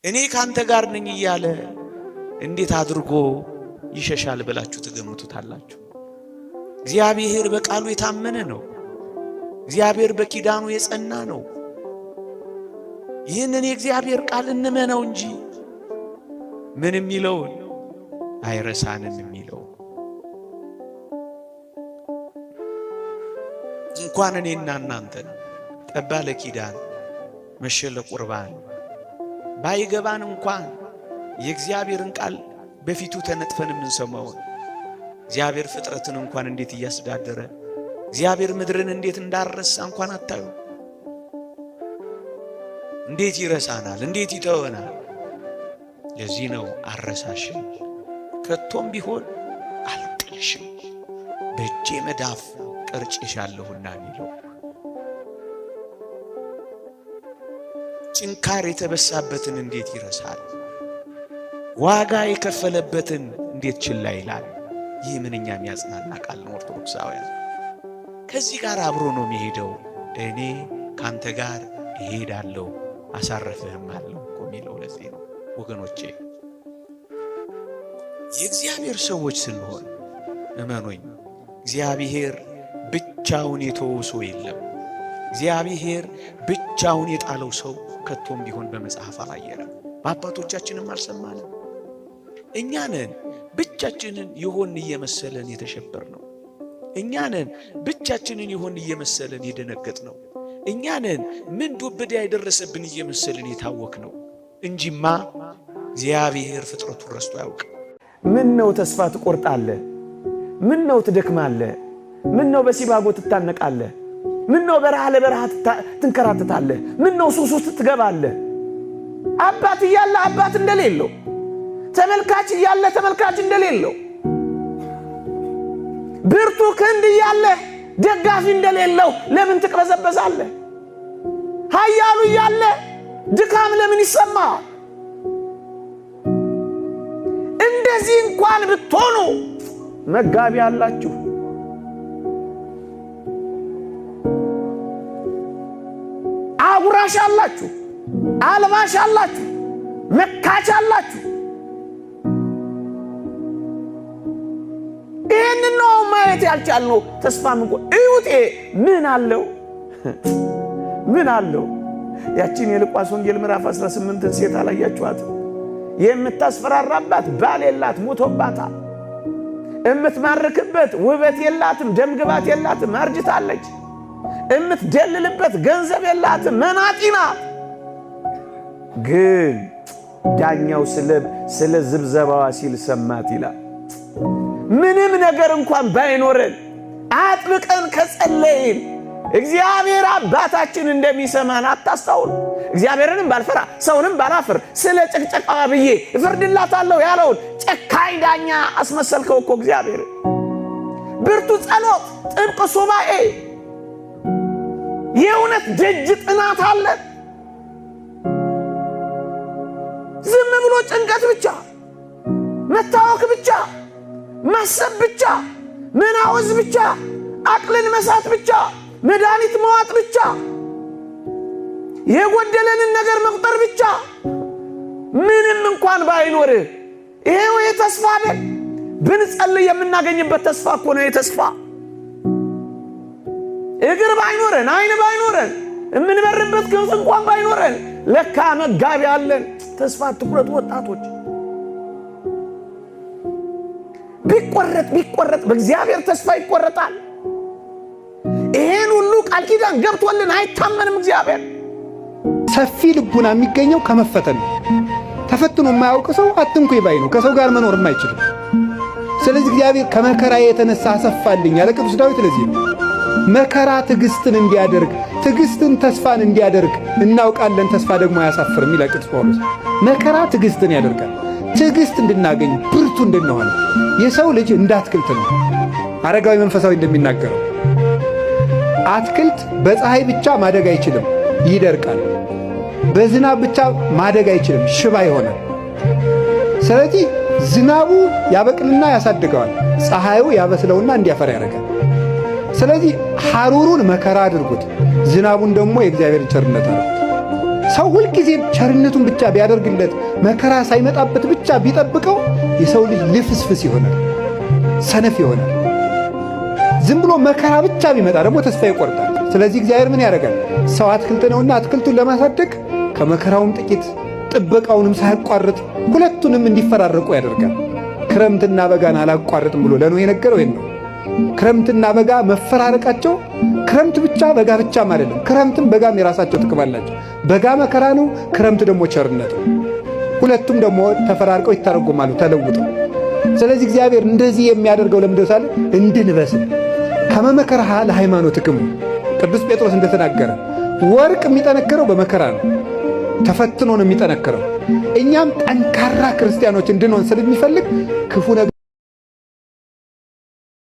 እኔ ካንተ ጋር ነኝ እያለ እንዴት አድርጎ ይሸሻል ብላችሁ ትገምቱታላችሁ? እግዚአብሔር በቃሉ የታመነ ነው። እግዚአብሔር በኪዳኑ የጸና ነው። ይህንን የእግዚአብሔር ቃል እንመነው እንጂ ምን የሚለውን አይረሳንም የሚለው እንኳን እኔና እናንተን ጠባ ለኪዳን መሸ ለቁርባን ባይገባን እንኳን የእግዚአብሔርን ቃል በፊቱ ተነጥፈን የምንሰማው እግዚአብሔር ፍጥረትን እንኳን እንዴት እያስተዳደረ እግዚአብሔር ምድርን እንዴት እንዳረሳ እንኳን አታዩ? እንዴት ይረሳናል? እንዴት ይተወናል? ለዚህ ነው አረሳሽም ከቶም ቢሆን አልጥልሽም በእጄ መዳፍ ቀርጬሻለሁና የሚለው ጭንካር የተበሳበትን እንዴት ይረሳል? ዋጋ የከፈለበትን እንዴት ችላ ይላል? ይህ ምንኛ የሚያጽናና ቃል ነው። ኦርቶዶክሳውያን ከዚህ ጋር አብሮ ነው የሚሄደው። እኔ ካንተ ጋር እሄዳለሁ አሳርፍህም አለው እኮ የሚለው ለዚህ ነው ወገኖቼ። የእግዚአብሔር ሰዎች ስንሆን እመኑኝ እግዚአብሔር ብቻውን የተወው ሰው የለም። እግዚአብሔር ብቻውን የጣለው ሰው ከቶም ቢሆን በመጽሐፍ አላየንም፣ በአባቶቻችንም አልሰማንም። እኛንን ብቻችንን ይሆን እየመሰለን የተሸበርነው፣ እኛንን ብቻችንን ይሆን እየመሰለን የደነገጥነው፣ እኛንን ምን ዱብዳ የደረሰብን እየመሰለን የታወክነው እንጂማ እግዚአብሔር ፍጥረቱን ረስቶ አያውቅም። ምን ነው ተስፋ ትቆርጣለህ? ምን ነው ትደክማለህ? ምን ነው በሲባጎ ትታነቃለህ? ምን ነው በረሃ ለበረሃ ትንከራተታለህ? ምን ነው ሱስ ውስጥ ትገባለህ? አባት እያለ አባት እንደሌለው፣ ተመልካች እያለ ተመልካች እንደሌለው፣ ብርቱ ክንድ እያለ ደጋፊ እንደሌለው ለምን ትቅበዘበዛለህ? ኃያሉ እያለ ድካም ለምን ይሰማል? እንደዚህ እንኳን ብትሆኑ መጋቢ አላችሁ፣ አጉራሽ አላችሁ፣ አልባሽ አላችሁ፣ መካች አላችሁ። ይህንን ነው ማየት ያልቻልነው። ተስፋ ምን እዩት። ምን አለው ምን አለው? ያቺን የሉቃስ ወንጌል ምዕራፍ 18ን ሴት አላያችኋት? የምታስፈራራባት ባል የላት ሞቶባታል። እምትማርክበት ውበት የላትም፣ ደምግባት የላትም፣ አርጅታለች። እምትደልልበት ገንዘብ የላትም፣ መናጢ ናት። ግን ዳኛው ስለ ዝብዘባዋ ሲል ሰማት ይላል። ምንም ነገር እንኳን ባይኖረን አጥብቀን ከጸለይን እግዚአብሔር አባታችን እንደሚሰማን አታስታውሉ? እግዚአብሔርንም ባልፈራ ሰውንም ባላፍር ስለ ጨቅጨቃዋ ብዬ እፈርድላታለሁ ያለውን ጨካኝ ዳኛ አስመሰልከው እኮ እግዚአብሔር። ብርቱ ጸሎት፣ ጥብቅ ሱባኤ፣ የእውነት ደጅ ጥናት አለ። ዝም ብሎ ጭንቀት ብቻ፣ መታወክ ብቻ፣ ማሰብ ብቻ፣ መናወዝ ብቻ፣ አቅልን መሳት ብቻ፣ መድኃኒት መዋጥ ብቻ፣ የጎደለንን ነገር መቁጠር ብቻ። ምንም እንኳን ባይኖርህ ይሄው የተስፋ አይደል? ብንጸልይ የምናገኝበት ተስፋ እኮ ነው። የተስፋ እግር ባይኖረን፣ አይን ባይኖረን፣ የምንበርበት ክንፍ እንኳን ባይኖረን ለካ መጋቢ አለን። ተስፋ አትቁረጡ ወጣቶች። ቢቆረጥ በእግዚአብሔር ተስፋ ይቆረጣል። ይሄን ሁሉ ቃል ኪዳን ገብቶልን አይታመንም እግዚአብሔር። ሰፊ ልቡና የሚገኘው ከመፈተን ነው። ተፈትኖ የማያውቅ ሰው አትንኩኝ ባይ ነው። ከሰው ጋር መኖር የማይችል። ስለዚህ እግዚአብሔር ከመከራ የተነሳ አሰፋልኝ ያለ ቅዱስ ዳዊት ለዚህ ነው መከራ ትዕግስትን እንዲያደርግ፣ ትዕግስትን ተስፋን እንዲያደርግ እናውቃለን። ተስፋ ደግሞ አያሳፍርም ይላል ቅዱስ ጳውሎስ። መከራ ትዕግስትን ያደርጋል። ትዕግስት እንድናገኝ ብርቱ እንድንሆን። የሰው ልጅ እንዳትክልት ነው። አረጋዊ መንፈሳዊ እንደሚናገረው አትክልት በፀሐይ ብቻ ማደግ አይችልም፣ ይደርቃል። በዝናብ ብቻ ማደግ አይችልም፣ ሽባ ይሆናል። ስለዚህ ዝናቡ ያበቅልና ያሳድገዋል፣ ፀሐዩ ያበስለውና እንዲያፈራ ያደርጋል። ስለዚህ ሐሩሩን መከራ አድርጉት፣ ዝናቡን ደግሞ የእግዚአብሔር ቸርነት አድርጉት። ሰው ሁልጊዜ ቸርነቱን ብቻ ቢያደርግለት መከራ ሳይመጣበት ብቻ ቢጠብቀው የሰው ልጅ ልፍስፍስ ይሆናል፣ ሰነፍ ይሆናል። ዝም ብሎ መከራ ብቻ ቢመጣ ደግሞ ተስፋ ይቆርጣል። ስለዚህ እግዚአብሔር ምን ያደርጋል? ሰው አትክልት ነውና አትክልቱን ለማሳደግ ከመከራውም ጥቂት ጥበቃውንም ሳያቋርጥ ሁለቱንም እንዲፈራረቁ ያደርጋል። ክረምትና በጋን አላቋርጥም ብሎ ለኖህ የነገረው ይሄን ነው። ክረምትና በጋ መፈራረቃቸው ክረምት ብቻ በጋ ብቻም አይደለም። ክረምትም በጋም የራሳቸው ጥቅም አላቸው። በጋ መከራ ነው፣ ክረምት ደግሞ ቸርነት ነው። ሁለቱም ደግሞ ተፈራርቀው ይተረጎማሉ ተለውጠው። ስለዚህ እግዚአብሔር እንደዚህ የሚያደርገው ለምንድነው ሳለ እንድንበስል ከመመከራህ ለሃይማኖትክሙ ቅዱስ ጴጥሮስ እንደተናገረ ወርቅ የሚጠነክረው በመከራ ነው፣ ተፈትኖ ነው የሚጠነክረው። እኛም ጠንካራ ክርስቲያኖች እንድንሆን ስለሚፈልግ ክፉ ነገር